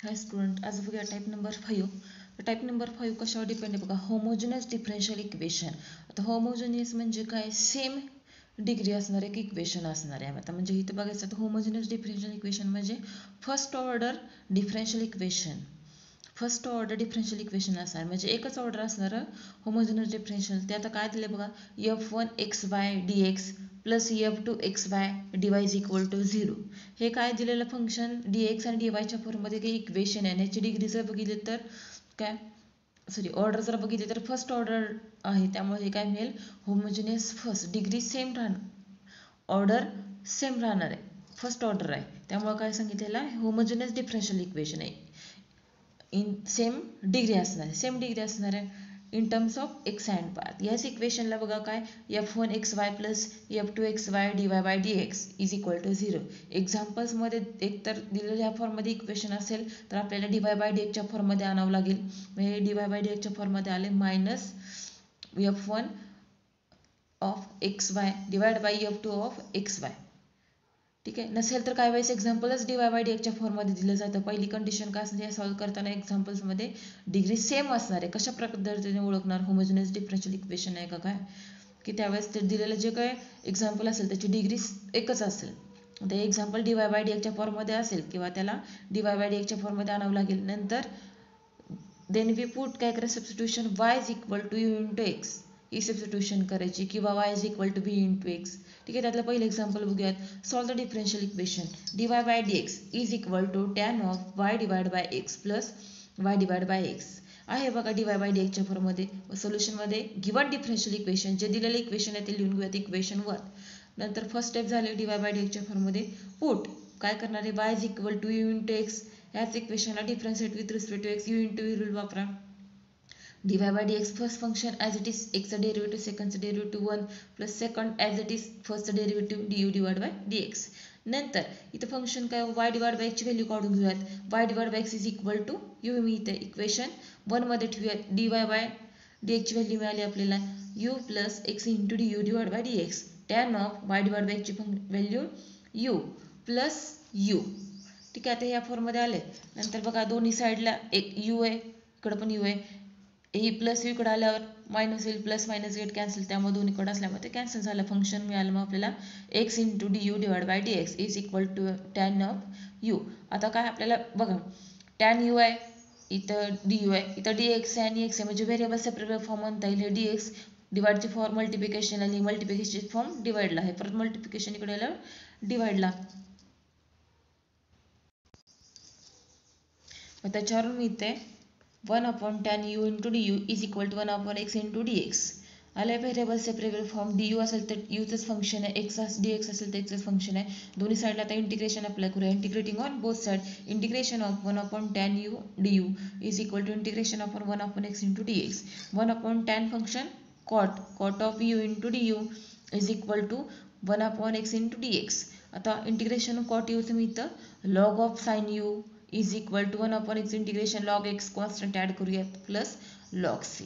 हाय student, आज बघूया type number 5. तर टाईप नंबर 5 कशावर डिपेंड आहे बघा, होमोजिनियस डिफरन्शियल इक्वेशन. आता होमोजिनियस म्हणजे काय, सेम डिग्री असणार एक इक्वेशन असणार आहे. आता म्हणजे इथं बघायचं तर होमोजिनियस डिफरन्शियल इक्वेशन म्हणजे first order differential equation. First order differential equation असणार म्हणजे एकच ऑर्डर असणार होमोजिनियस डिफरन्शियल. ते आता काय दिले बघा, f1xy dx plus f2xy dy is equal to 0. हे काय दिलेलं फंक्शन dx आणि डीवायच्या फॉर्ममध्ये काही इक्वेशन आहे. याची डिग्री जर बघितली तर काय, सॉरी ऑर्डर जर बघितली तर फर्स्ट ऑर्डर आहे. त्यामुळे हे काय मिळेल, होमोजिनियस फर्स्ट, डिग्री सेम राहणार, ऑर्डर सेम राहणार आहे, फर्स्ट ऑर्डर आहे. त्यामुळे काय सांगितलेलं आहे, होमोजिनियस डिफरन्शियल इक्वेशन आहे. इन सेम डिग्री असणार आहे, सेम डिग्री असणार आहे in terms of x and path. याच इक्वेशनला बघा काय, f1xy plus f2xy dy by dx is equal to 0. एक्झाम्पल्समध्ये एकतर दिलेल्या फॉर्ममध्ये इक्वेशन असेल तर आपल्याला dy बाय dxच्या फॉर्ममध्ये आणावं लागेल. म्हणजे dy बाय dxच्या फॉर्ममध्ये आले minus f1 of xy divide by f2 of xy. ठीक आहे, नसेल तर काय वेळेस एक्झाम्पलच dy बाय dxच्या फॉर्ममध्ये दिलं जातं. पहिली कंडिशन काय असते, सॉल्व्ह करताना एक्झाम्पल्समध्ये डिग्री सेम असणार आहे. कशा पद्धतीने ओळखणार, होमोजिनियस डिफरन्शियल इक्वेशन आहे का काय, की त्यावेळेस ते दिलेलं जे काय एक्झाम्पल असेल त्याची डिग्री एकच असेल. ते एक्झाम्पल dy बाय dxच्या फॉर्ममध्ये असेल किंवा त्याला dy बाय dxच्या फॉर्ममध्ये आणावं लागेल. नंतर देन वी पुट काय करायचं, substitution y is equal to u into x, ही सबस्टिट्यूशन करायची, किंवा y is equal to b into x. ठीक आहे, त्यातलं पहिलं एक्झाम्पल बघूयात. Solve the differential equation dy by dx is equal to tan of y divide by x plus y divide by x आहे बघा dy बाय dxच्या फॉर्ममध्ये. सोल्युशनमध्ये given differential equation, जे दिलेलं इक्वेशन आहे ते लिहून घेऊयात इक्वेशन 1. नंतर फर्स्ट स्टेप झाली dy बाय dxच्या फॉर्ममध्ये पुट, काय करणार आहे, y is equal to u into x. याच इक्वेशनला differentiate with respect to x, u into v rule वापरा. dy by dx first function as it is एक्सचं डेरिव्हेटिव्ह, सेकंडचं derivative 1 plus second as it is फर्स्टचं derivative du divide by dx. नंतर इथं function काय, y divide by एक्सची value काढून घेऊयात. y divide by x is equal to u, मी इथे इक्वेशन 1 मध्ये ठेवूयात. dy बाय dxची व्हॅल्यू मिळाली आपल्याला u plus x into du divide by dx. Tan of y divide by एक्सची व्हॅल्यू u प्लस u. ठीक आहे, आता ह्या फॉर्ममध्ये आले. नंतर बघा दोन्ही साईडला एक u आहे, इकडं पण u आहे. ए प्लस यू इकडे आल्यावर मायनस येईल, प्लस मायनस गेट कॅन्सल, त्यामुळे दोन्हीकडे असल्यामुळे ते कॅन्सल झालं. फंक्शन मिळालं मग आपल्याला x into d u divide by d x is equal to tan of u. आता काय आपल्याला बघा, टॅन यू आहे, इथं डी यू आहे, इथं डी एक्स आहे आणि एक्स आहे, म्हणजे व्हेरिएबल सेपरेट फॉर्म म्हणता येईल. हे डी एक्स डिवाइडची फॉर्म मल्टिप्लिकेशन आणि मल्टिप्लिकेशनची फॉर्म डिवाइडला आहे. परत मल्टिप्लिकेशन इकडे आल्यावर डिवाइडला. मग त्याच्यावरून मी इथे 1 upon tan u into d u is equal to 1 upon x into d x आले. Variable separable form, d u असेल तर यूचंच फंक्शन आहे, एक्स डी एक्स असेल तर एक्सच फंक्शन आहे. दोन्ही साईडला आता इंटिग्रेशन अप्लाय करूया. Integrating on both side, integration of 1 upon tan u d u is equal to integration upon 1 upon x into d x. 1 upon tan function cot of u into d u is equal to 1 upon x into d x. आता integration cot यूचं मी इथं log of sine u is equal to 1 upon x integration log x constant add करूयात plus log c.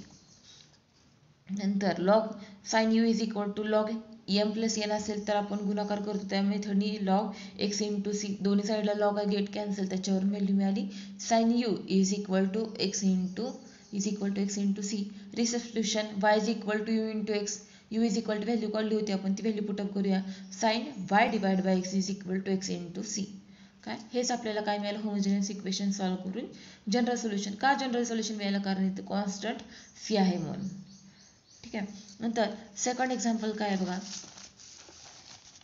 नंतर log sine u is equal to log m plus n असेल तर आपण गुणाकार करतो त्या मेथडनी लॉग एक्स इंटू सी. दोन्ही साईडला लॉग आहे, गेट कॅन्सल, त्याच्यावर व्हॅल्यू मिळाली sine u is equal to x into c. Resubstitution y is equal to u into x, u is equal to value काढली होती आपण, ती व्हॅल्यू पुटअप करूया. Sine y divide by x is equal to x into c. काय हेच आपल्याला काय मिळालं, होमोजिनियस इक्वेशन सॉल्व्ह करून जनरल सोल्युशन. का जनरल सोल्युशन मिळालं, कारण इथे कॉन्स्टंट सी आहे म्हणून. ठीक आहे, नंतर सेकंड एक्झाम्पल काय आहे बघा.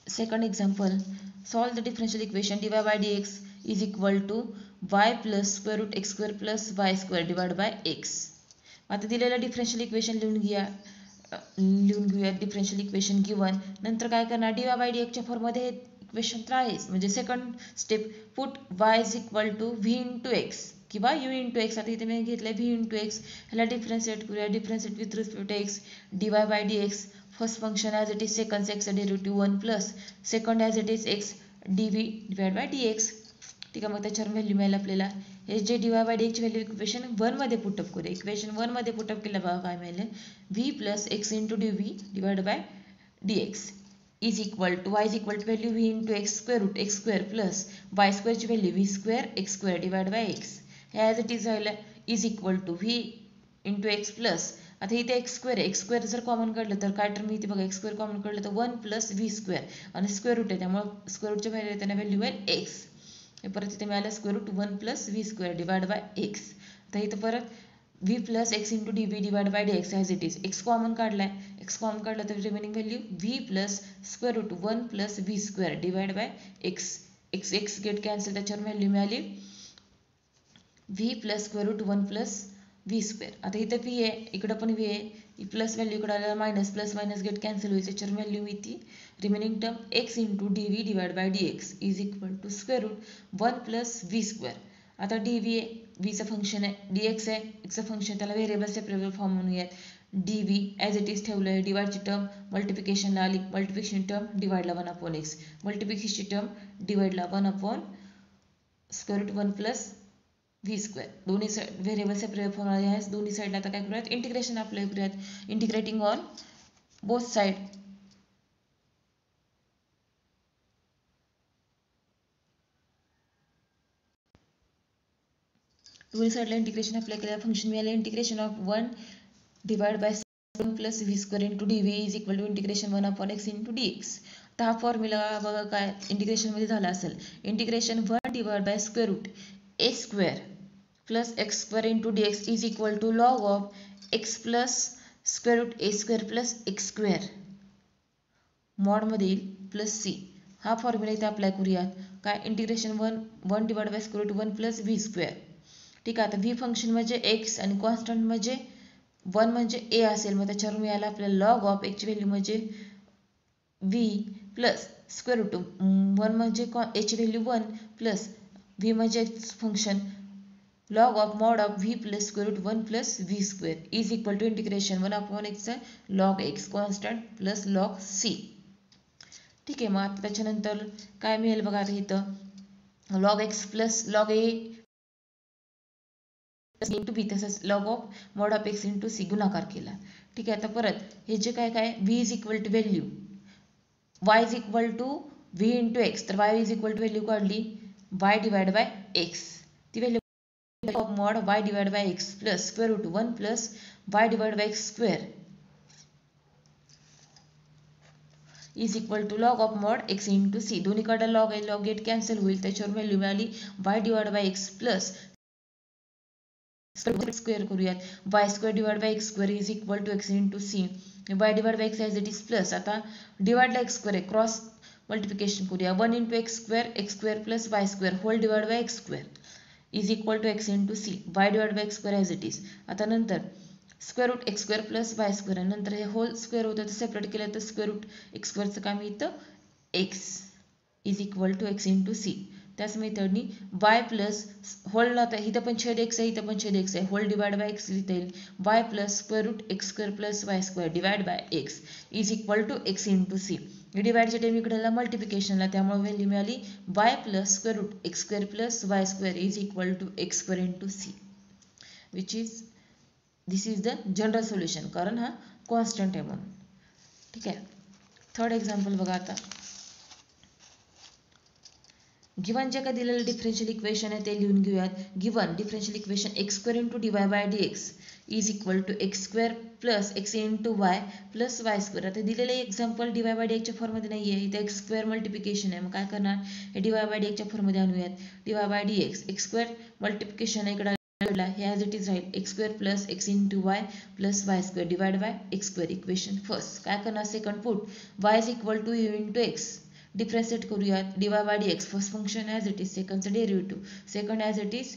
Second example, solve the differential equation dy by dx is equal to y plus square root x square plus y square divide by x. आता दिलेलं डिफरन्शियल इक्वेशन लिहून घेऊया. Differential equation given. नंतर काय करणार, dy बाय dx च्या फॉर्ममध्ये equation तर आहेच, म्हणजे second step put y is equal to v into x किंवा यू इंटू एक्स. आता इथे मी घेतलंय व्ही इंटू एक्स, ह्याला डिफरन्शिएट करूया. Differentiate with respect to x, dy by dx first function as it is second एक्सचा derivative 1 plus second as it is x dv divide by dx. ठीक आहे, मग त्याच्यावर व्हॅल्यू मिळेल आपल्याला. हे जे dy बाय dx ची व्हॅल्यू इक्वेशन 1 मध्ये पुटअप करूया. इक्वेशन 1 मध्ये पुटअप केलं बघा काय मिळेल, v plus x into d v divide by dx. Is equal to y is equal to value v into x square root x square plus y स्क्वेअरची value v square x square divide by x हे as it is राहिलं is equal to v into x plus आता इथे x square जर common काढलं तर काय term इथे बघा एक्स स्क्वेअर कॉमन काढलं तर 1 प्लस व्ही स्क्वेअर आणि स्क्वेअर रूट आहे त्यामुळे स्क्वेअर रूटच्या व्हॅल्यू येताना व्हॅल्यू आहे एक्स हे परत इथे मिळालं square root 1 plus v square divide by x आता इथं परत v plus x into d b divide by d x as it is x common काढलाय एक्स कॉमन काढलं तर remaining value v plus square root 1 plus v square divide by x x x get cancel त्याच्यावर value मिळाली v plus square root 1 plus v square आता इथं v आहे इकडं पण v आहे प्लस व्हॅल्यू इकडं आल्याला minus plus minus get cancel होईल त्याच्यावर व्हॅल्यू मिळते remaining term x into d v divide by d x is equal to square root 1 plus v square आता डी व्ही आहे व्हीचं फंक्शन आहे डी एक्स आहे एक्सचं फंक्शन त्याला व्हेरिएबल सेपरेबल फॉर्म म्हणूयात d v as it is ठेवलं आहे डिवाइडची टर्म मल्टिप्लिकेशनला आली मल्टिप्लिकेशन टर्म डिवाइडला 1 अपॉन एक्स मल्टिप्लिकेशनची टर्म डिवाइडला 1 upon square root 1 plus v square दोन्ही साईड व्हेरिएबल सेपरेबल फॉर्म आले आहेत दोन्ही साईडला आता काय करूयात इंटिग्रेशन अप्लाय करूयात इंटिग्रेटिंग ऑन बोथ साईड दोन्ही साईडला इंटिग्रेशन अप्लाय केलं फंक्शन मिळालं integration of 1 divide by 1 plus v square into d v is equal to integration 1 upon x into d x तर हा फॉर्म्युला बघा काय इंटिग्रेशनमध्ये झाला असेल integration 1 divide by square root a square plus x square into d x is equal to log of x plus square root a square plus x square मॉडमध्ये येईल plus c हा फॉर्म्युला इथे apply करूयात काय integration 1 divide by square root 1 plus v square ठीक आहे आता v function म्हणजे एक्स आणि कॉन्स्टंट म्हणजे 1 म्हणजे ए असेल मग त्याच्यावर मिळालं आपल्याला लॉग ऑफ एक्सची व्हॅल्यू म्हणजे व्ही प्लस स्क्वेअर रूट 1 म्हणजे एची व्हॅल्यू 1 प्लस व्ही म्हणजे function log of mod of v plus square root 1 plus v square is equal to integration 1 upon एक्सचा log x constant plus log c ठीक आहे मग आता त्याच्यानंतर काय मिळेल बघा आता इथं log x plus log a into b तसंच log of mod of x into c गुणाकार केला ठीक आहे आता परत हे जे काय v is equal to value y is equal to v into x तर y is equal to value काढली वाय डिवाइड बाय एक्स ती value of mod y divide by x plus square root 1 plus y divide by x square is equal to log of mod x into c दोन्हीकडे log आहे log get cancel होईल त्याच्यावर value मिळाली y divide by x plus square करूयात y square divide by x square is equal to x into c y divide by x as it is plus आता डिवाइडला x square आहे cross multiplication करूया 1 into x square plus y square whole divide by x square is equal to x into c y divide by x square as it is आता नंतर square root x square plus y square नंतर हे hole square होतं तर separate केलं तर square root x स्क्वेअरचं काम येतं x is equal to x into c त्याच मेथडनी वाय प्लस होल आता इथं पण छेद एक्स आहे इथं पण छेद एक्स आहे होल डिवाइड बाय एक्स लिहिता येईल y plus square root x square plus y square divide by x is equal to x into c डिवाइडच्या टाइम इकडे मल्टिप्लिकेशनला त्यामुळे व्हॅल्यू मिळाली y plus square root x square plus y square is equal to x square into c which is this is the general solution कारण हा constant आहे म्हणून ठीक आहे थर्ड एक्झाम्पल बघा आता गिवन जे काय दिलेलं डिफरन्शियल इक्वेशन आहे ते लिहून घेऊयात given differential equation x square into d y by d x is equal to x square plus x into y plus y square आता दिलेलं example d y by d एक्सच्या फॉर्ममध्ये नाही आहे इथे एक्स स्क्वेअर मल्टिप्लिकेशन आहे मग काय करणार हे डी वाय बाय डी एक्सच्या फॉर्ममध्ये आणूयात d y by d x square multiplication आहे इकडे हे ॲज इट इज राहील x square plus x into y plus y square divide by x square equation first काय करणार second put y is equal to u into x differentiate करूयात d y by d x first function as it is सेकंडचं derivative second as it is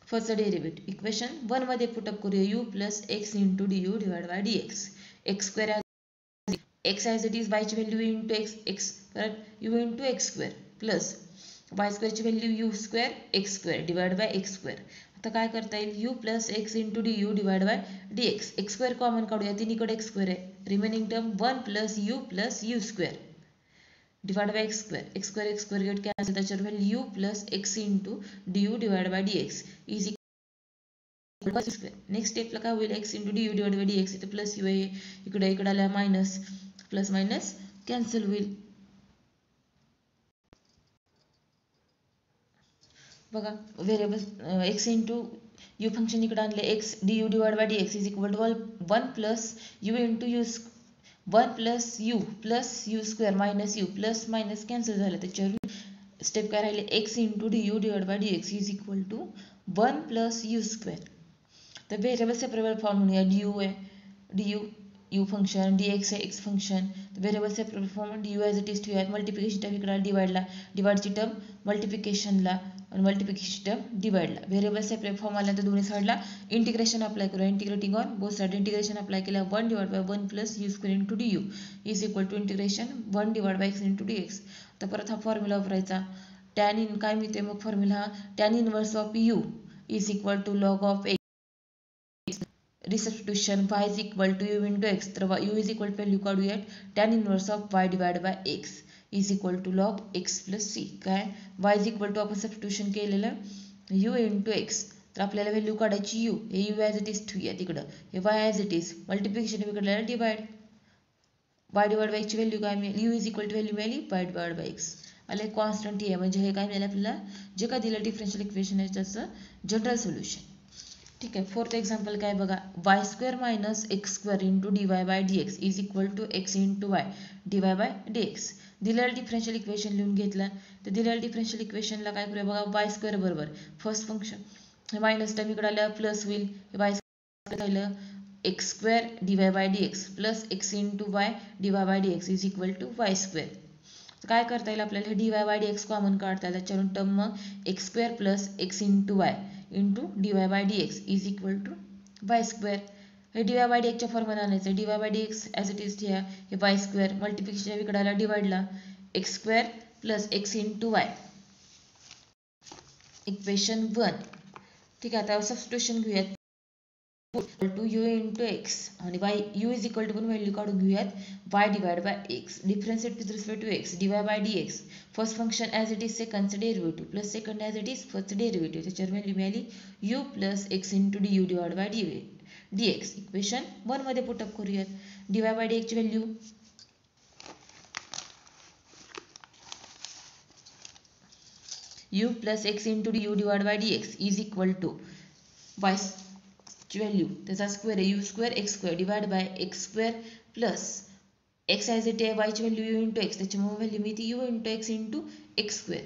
फर्स्टचं derivative equation 1 मध्ये put up करूया you plus x into d u divide by d x x square x as it is वायची value into x x परत u into x square plus y स्क्वेअरची value u square x square divide by x square आता काय करता येईल u plus x into d u divide by d x x square common काढूया तिन्हीकडे x square आहे remaining term 1 plus u square divide by x square get cancel त्याच्यावर value u plus x into d u divide by d x is equal to square next स्टेपला काय होईल x into d u divide by d x इथे plus u आहे इकडे आल्या minus plus minus cancel होईल बघा variable x into u function इकडे आणले x d u divide by d x is equal to 1 plus u into u 1 plus u square minus you plus minus cancel झालं त्याच्यावर step काय राहिले x into d u divide by d x is equal to 1 plus u square. तर variable separable form म्हणूया d u आहे d u function d x आहे x function. Variable separable form d u as it is ठेवूयात. Multiplication term इकडे डिवाइडला डिवाइडची term मल्टिप्लिकेशनला आणि मल्टिप्लिकेशन टर्म डिवाइडला. व्हेरिएबल सेपरेट फॉर्म आल्यानंतर दोन्ही साईडला इंटिग्रेशन अप्लाय करूया. Integrating on both side integration apply केल्या 1 divide by 1 plus u square into d u is equal to integration 1 divide by x into d x. तर परत हा formula वापरायचा. टॅन इन काय मिळते मग formula tan inverse of u is equal to log of x resubstitution y is equal to u into x. तर u is equal to value काढूयात tan inverse of y divide by x is equal to log x plus c. काय y is equal to आपण substitution केलेलं u into x. तर आपल्याला value काढायची you हे you as it is ठेवूया तिकडं हे y as it is multiplication इकडे डिवाइड y डिवाइड बाय एक्सची व्हॅल्यू काय मिळेल u is equal to value मिळाली y डिवाइड बाय एक्स. आले कॉन्स्टंट आहे म्हणजे हे काय मिळेल आपल्याला जे काय दिलं डिफरन्शियल इक्वेशन आहे त्याचं जनरल सोल्युशन. ठीक आहे. फोर्थ एक्झाम्पल काय बघा y square minus x square into d y by d x is equal to x into y d y by d x. दिलेलं डिफरन्शियल इक्वेशन लिहून घेतलं तर दिलेल्या डिफरन्शियल इक्वेशनला काय करूया बघा वाय स्क्वेअर बरोबर फर्स्ट फंक्शन हे मायनस टर्म इकडे आलं प्लस होईल हे वाय स्क्वेअर राहिलं x square d y by d x plus x into y d y by d x is equal to y square. काय करता येईल आपल्याला हे d y by d x common काढता येईल त्याच्यावरून टर्म मग x square plus x into y into d y by d x is equal to y square. हे डी वाय बाय डी एक्सच्या फॉर्ममध्ये आणायचं d y by d x as it is ठेवा हे वाय स्क्वेअर मल्टिप्लिकेशन इकडे आला डिवाइडला x square plus x into y equation 1. ठीक आहे. आता सबस्टिट्यूशन घेऊयात टू यू इंटू एक्स आणि y u is equal to पण व्हॅल्यू काढून घेऊयात y divide by x differentiate with respect to x d y by d x first function as it is सेकंडचं derivative plus second as it is first derivative त्याच्यावर value मिळाली u plus x into d u divide by d x. Equation 1 मध्ये put up करूयात d y by d एक्सची value u plus x into d u divide by d x is equal to y ची value त्याचा square आहे u square x square divide by x square plus x as it आहे वायची value u into x त्याच्यामुळे value मिळते u into x into x square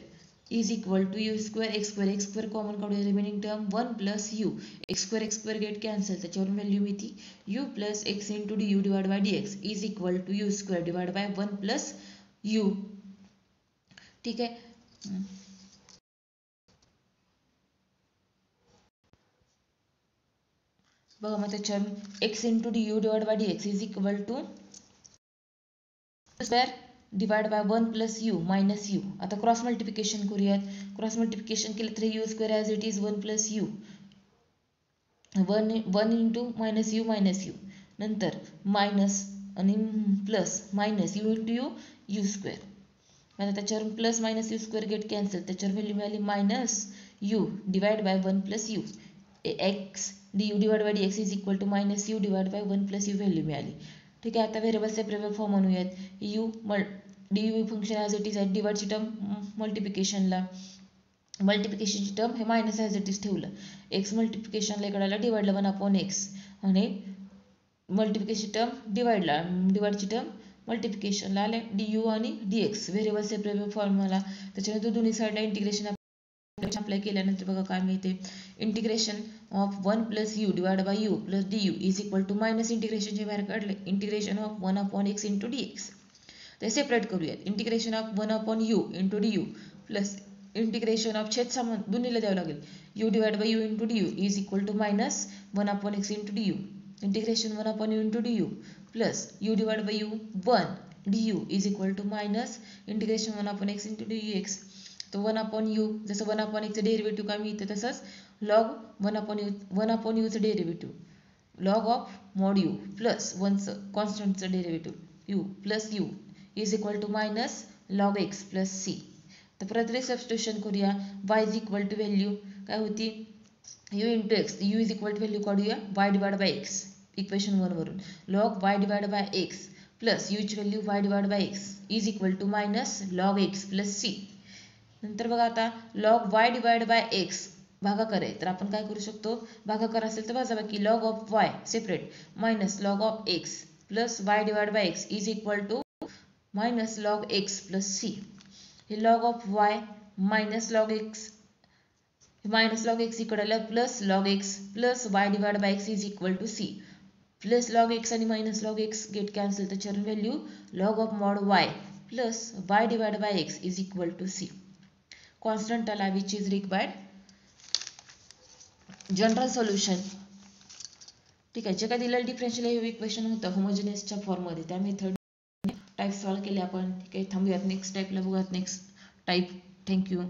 is equal to u square x square common काढूया remaining term 1 plus u x square get cancel त्याच्यावरून value मिळते u plus x into d u divide by d x is equal to u square divide by 1 plus u. ठीक आहे. बघा मग त्याच्यावर x into d u divide by d x is equal to square divide by 1 plus u minus u. आता cross multiplication करूयात cross multiplication केलं तर u square as it is 1 plus u 1 into minus u नंतर minus आणि plus minus u into you square. आता त्याच्यावरून plus minus u square get cancel त्याच्यावर value मिळाली minus u divide by 1 plus u x d u divide by d x is equal to minus u divide by 1 plus u value मिळाली. ठीक आहे. आता variable separable form म्हणूयात u d u function as it is आहे डिवाइडची term मल्टिप्लिकेशनची term हे minus as it is ठेवलं एक्स मल्टिप्लिकेशनला इकडे डिवाइडला 1 अपॉन एक्स आणि मल्टिप्लिकेशन टर्म डिवाइडची टर्म मल्टिप्लिकेशनला आले डी यू आणि d x variable separable formula त्याच्यानंतर दोन्ही साईडला इंटिग्रेशन अप्लाय केल्यानंतर बघा काय मिळते integration of 1 plus u divide by u plus d u is equal to minus इंटिग्रेशनचे बाहेर काढले integration of 1 upon x into d x. ते सेपरेट करूयात integration of 1 upon u into d u plus integration of छेद सामान दोन्हीला द्यावं लागेल you divide by u into d u is equal to minus 1 upon x into d u integration 1 upon u into d u plus u divide by u 1 d u is equal to minus integration 1 upon x into d u x. तो 1 upon you जसं 1 upon एक्सचं derivative काय मिळतं तसंच log 1 upon यूचं derivative log of mod u plus 1चं कॉन्स्टंटचं derivative u plus u is equal to minus log x plus c. तर परत सबस्टिट्यूशन करूया y is equal to value काय होती u into x u is equal to value काढूया y divide by x equation 1 वरून log y divide by x plus यूची value y divide by x is equal to minus log x plus c. नंतर बघा आता log y divide by x भागाकार आहे, तर आपण काय करू शकतो, भागाकार असेल तर वजाबाकी log of y separate minus log of x plus y divide by x is equal to minus log x plus c. हे log of y minus log x minus log x इकडे आलं plus log x plus y divide by x is equal to c. Plus log x आणि minus log x get cancel, त्याच्यावर value log of mod y plus y divide by x is equal to c. Constant आला which is required. General solution. ठीक आहे, जे काय दिलेलं differential equation होतं होमोजिनियसच्या फॉर्ममध्ये त्या मेथड टाईप सॉल्व्ह केले आपण. ठीक आहे, थांबूयात नेक्स्ट टाईपला बघूयात नेक्स्ट टाईप. थँक्यू.